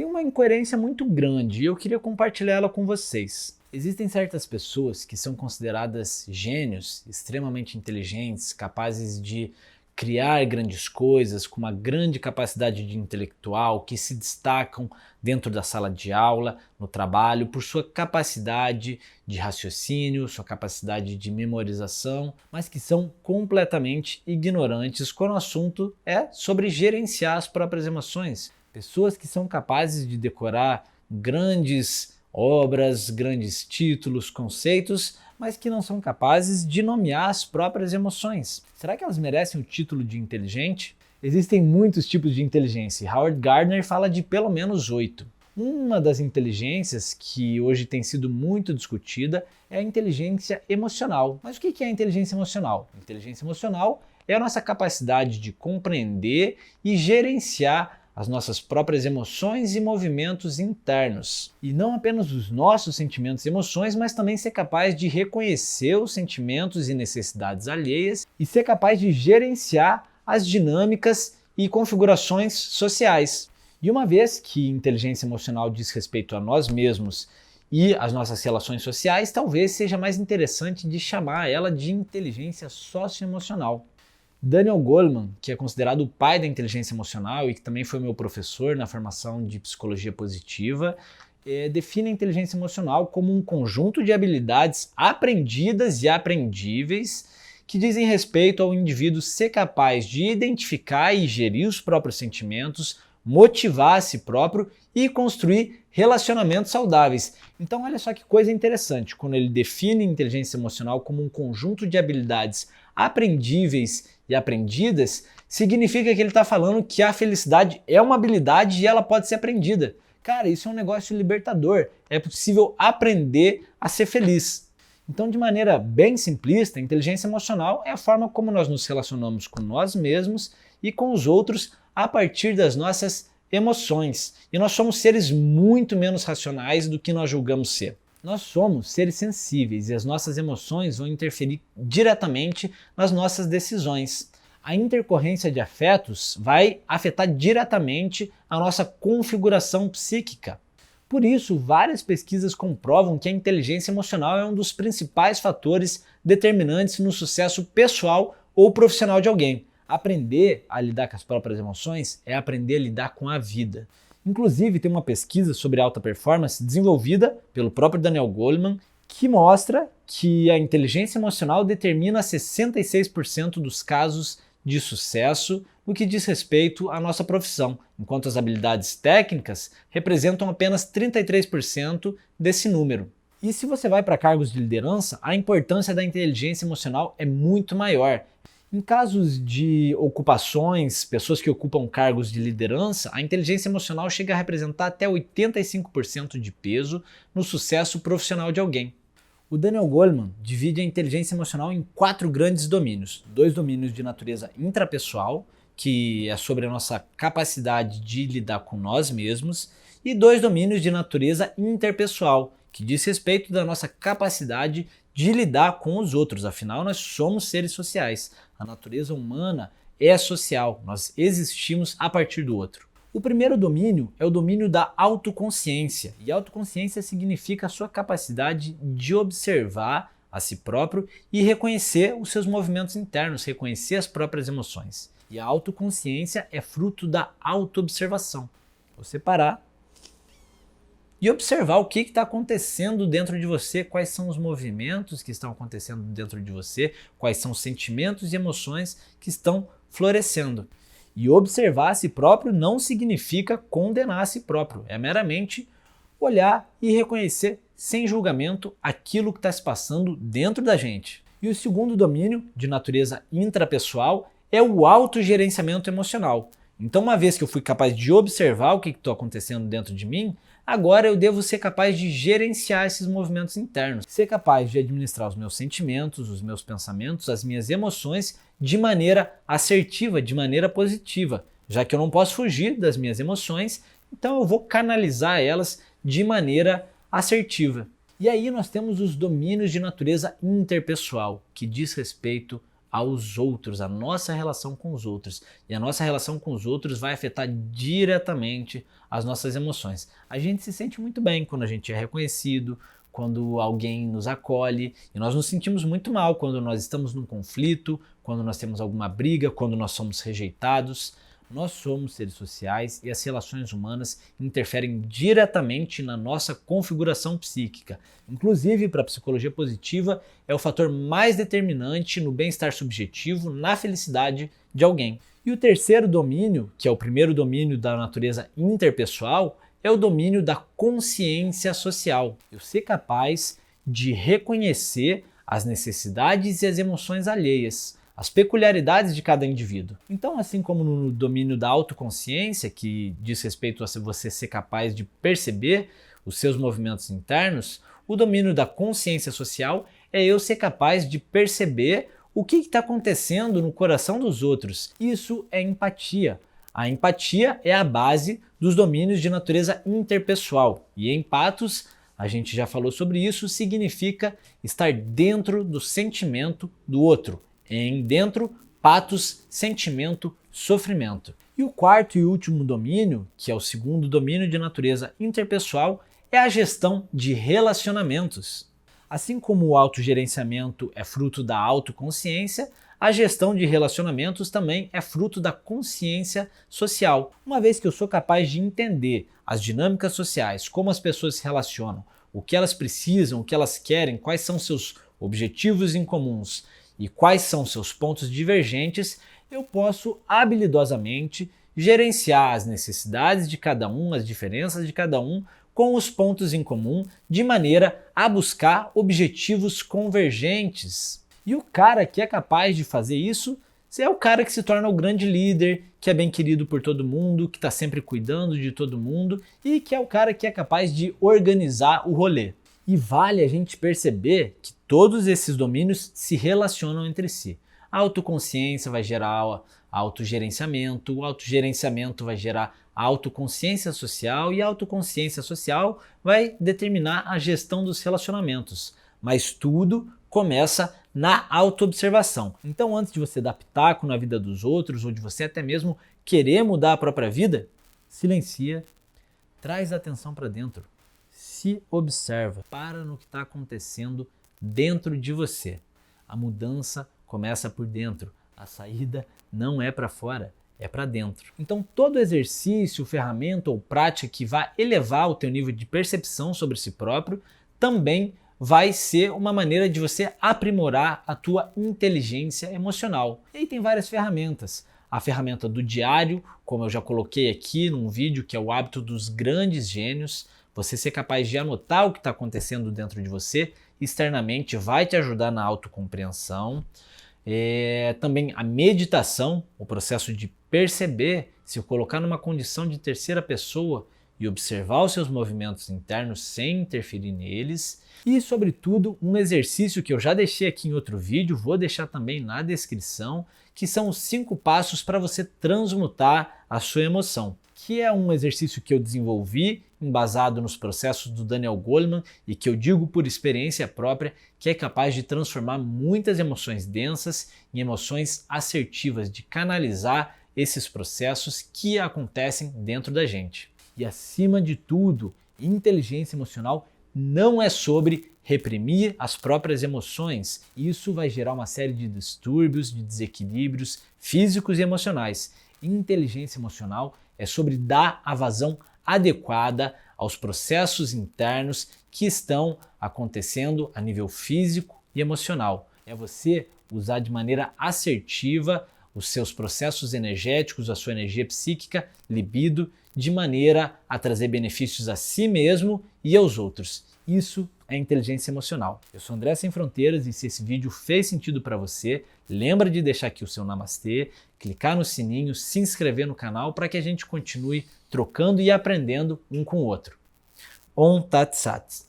tem uma incoerência muito grande e eu queria compartilhar ela com vocês. Existem certas pessoas que são consideradas gênios, extremamente inteligentes, capazes de criar grandes coisas, com uma grande capacidade de intelectual, que se destacam dentro da sala de aula, no trabalho, por sua capacidade de raciocínio, sua capacidade de memorização, mas que são completamente ignorantes quando o assunto é sobre gerenciar as próprias emoções. Pessoas que são capazes de decorar grandes obras, grandes títulos, conceitos, mas que não são capazes de nomear as próprias emoções. Será que elas merecem o título de inteligente? Existem muitos tipos de inteligência. Howard Gardner fala de pelo menos 8. Uma das inteligências que hoje tem sido muito discutida é a inteligência emocional. Mas o que é a inteligência emocional? A inteligência emocional é a nossa capacidade de compreender e gerenciar as nossas próprias emoções e movimentos internos. E não apenas os nossos sentimentos e emoções, mas também ser capaz de reconhecer os sentimentos e necessidades alheias e ser capaz de gerenciar as dinâmicas e configurações sociais. E uma vez que inteligência emocional diz respeito a nós mesmos e as nossas relações sociais, talvez seja mais interessante de chamar ela de inteligência socioemocional. Daniel Goleman, que é considerado o pai da inteligência emocional e que também foi meu professor na formação de psicologia positiva, define a inteligência emocional como um conjunto de habilidades aprendidas e aprendíveis que dizem respeito ao indivíduo ser capaz de identificar e gerir os próprios sentimentos, motivar a si próprio e construir relacionamentos saudáveis. Então olha só que coisa interessante, quando ele define inteligência emocional como um conjunto de habilidades aprendíveis e aprendidas, significa que ele está falando que a felicidade é uma habilidade e ela pode ser aprendida. Cara, isso é um negócio libertador. É possível aprender a ser feliz. Então, de maneira bem simplista, a inteligência emocional é a forma como nós nos relacionamos com nós mesmos e com os outros a partir das nossas emoções. E nós somos seres muito menos racionais do que nós julgamos ser. Nós somos seres sensíveis e as nossas emoções vão interferir diretamente nas nossas decisões. A intercorrência de afetos vai afetar diretamente a nossa configuração psíquica. Por isso, várias pesquisas comprovam que a inteligência emocional é um dos principais fatores determinantes no sucesso pessoal ou profissional de alguém. Aprender a lidar com as próprias emoções é aprender a lidar com a vida. Inclusive, tem uma pesquisa sobre alta performance desenvolvida pelo próprio Daniel Goleman que mostra que a inteligência emocional determina 66% dos casos de sucesso no que diz respeito à nossa profissão, enquanto as habilidades técnicas representam apenas 33% desse número. E se você vai para cargos de liderança, a importância da inteligência emocional é muito maior. Em casos de ocupações, pessoas que ocupam cargos de liderança, a inteligência emocional chega a representar até 85% de peso no sucesso profissional de alguém. O Daniel Goleman divide a inteligência emocional em 4 grandes domínios. 2 domínios de natureza intrapessoal, que é sobre a nossa capacidade de lidar com nós mesmos, e 2 domínios de natureza interpessoal, que diz respeito da nossa capacidade de lidar com os outros. Afinal, nós somos seres sociais. A natureza humana é social, nós existimos a partir do outro. O primeiro domínio é o domínio da autoconsciência, e autoconsciência significa a sua capacidade de observar a si próprio e reconhecer os seus movimentos internos, reconhecer as próprias emoções. E a autoconsciência é fruto da autoobservação. Você parar e observar o que está acontecendo dentro de você, quais são os movimentos que estão acontecendo dentro de você, quais são os sentimentos e emoções que estão florescendo. E observar a si próprio não significa condenar a si próprio, é meramente olhar e reconhecer sem julgamento aquilo que está se passando dentro da gente. E o segundo domínio, de natureza intrapessoal, é o autogerenciamento emocional. Então, uma vez que eu fui capaz de observar o que está acontecendo dentro de mim, agora eu devo ser capaz de gerenciar esses movimentos internos, ser capaz de administrar os meus sentimentos, os meus pensamentos, as minhas emoções de maneira assertiva, de maneira positiva. Já que eu não posso fugir das minhas emoções, então eu vou canalizar elas de maneira assertiva. E aí nós temos os domínios de natureza interpessoal, que diz respeito aos outros, a nossa relação com os outros. E a nossa relação com os outros vai afetar diretamente as nossas emoções. A gente se sente muito bem quando a gente é reconhecido, quando alguém nos acolhe, e nós nos sentimos muito mal quando nós estamos num conflito, quando nós temos alguma briga, quando nós somos rejeitados. Nós somos seres sociais e as relações humanas interferem diretamente na nossa configuração psíquica. Inclusive, para a psicologia positiva, é o fator mais determinante no bem-estar subjetivo, na felicidade de alguém. E o terceiro domínio, que é o primeiro domínio da natureza interpessoal, é o domínio da consciência social. Eu ser capaz de reconhecer as necessidades e as emoções alheias, as peculiaridades de cada indivíduo. Então, assim como no domínio da autoconsciência, que diz respeito a você ser capaz de perceber os seus movimentos internos, o domínio da consciência social é eu ser capaz de perceber o que está acontecendo no coração dos outros. Isso é empatia. A empatia é a base dos domínios de natureza interpessoal. E empatos, a gente já falou sobre isso, significa estar dentro do sentimento do outro. Em dentro, patos, sentimento, sofrimento. E o quarto e último domínio, que é o segundo domínio de natureza interpessoal, é a gestão de relacionamentos. Assim como o autogerenciamento é fruto da autoconsciência, a gestão de relacionamentos também é fruto da consciência social. Uma vez que eu sou capaz de entender as dinâmicas sociais, como as pessoas se relacionam, o que elas precisam, o que elas querem, quais são seus objetivos em comuns e quais são seus pontos divergentes, eu posso habilidosamente gerenciar as necessidades de cada um, as diferenças de cada um, com os pontos em comum, de maneira a buscar objetivos convergentes. E o cara que é capaz de fazer isso é o cara que se torna o grande líder, que é bem querido por todo mundo, que está sempre cuidando de todo mundo e que é o cara que é capaz de organizar o rolê. E vale a gente perceber que todos esses domínios se relacionam entre si. A autoconsciência vai gerar autogerenciamento, o autogerenciamento vai gerar autoconsciência social e a autoconsciência social vai determinar a gestão dos relacionamentos. Mas tudo começa na autoobservação. Então, antes de você dar pitaco na vida dos outros ou de você até mesmo querer mudar a própria vida, silencia, traz a atenção para dentro. Se observa, para no que está acontecendo dentro de você. A mudança começa por dentro, a saída não é para fora, é para dentro. Então todo exercício, ferramenta ou prática que vai elevar o teu nível de percepção sobre si próprio também vai ser uma maneira de você aprimorar a tua inteligência emocional. E aí tem várias ferramentas. A ferramenta do diário, como eu já coloquei aqui num vídeo, que é o hábito dos grandes gênios. Você ser capaz de anotar o que está acontecendo dentro de você externamente vai te ajudar na autocompreensão. Também a meditação, o processo de perceber, se colocar numa condição de terceira pessoa e observar os seus movimentos internos sem interferir neles. E, sobretudo, um exercício que eu já deixei aqui em outro vídeo, vou deixar também na descrição, que são os 5 passos para você transmutar a sua emoção, que é um exercício que eu desenvolvi embasado nos processos do Daniel Goleman e que eu digo por experiência própria que é capaz de transformar muitas emoções densas em emoções assertivas, de canalizar esses processos que acontecem dentro da gente. E acima de tudo, inteligência emocional não é sobre reprimir as próprias emoções. Isso vai gerar uma série de distúrbios, de desequilíbrios físicos e emocionais. Inteligência emocional é sobre dar a vazão adequada aos processos internos que estão acontecendo a nível físico e emocional. É você usar de maneira assertiva os seus processos energéticos, a sua energia psíquica, libido, de maneira a trazer benefícios a si mesmo e aos outros. Isso é inteligência emocional. Eu sou André Sem Fronteiras e se esse vídeo fez sentido para você, lembra de deixar aqui o seu namastê, clicar no sininho, se inscrever no canal para que a gente continue trocando e aprendendo um com o outro. Om Tat Sat.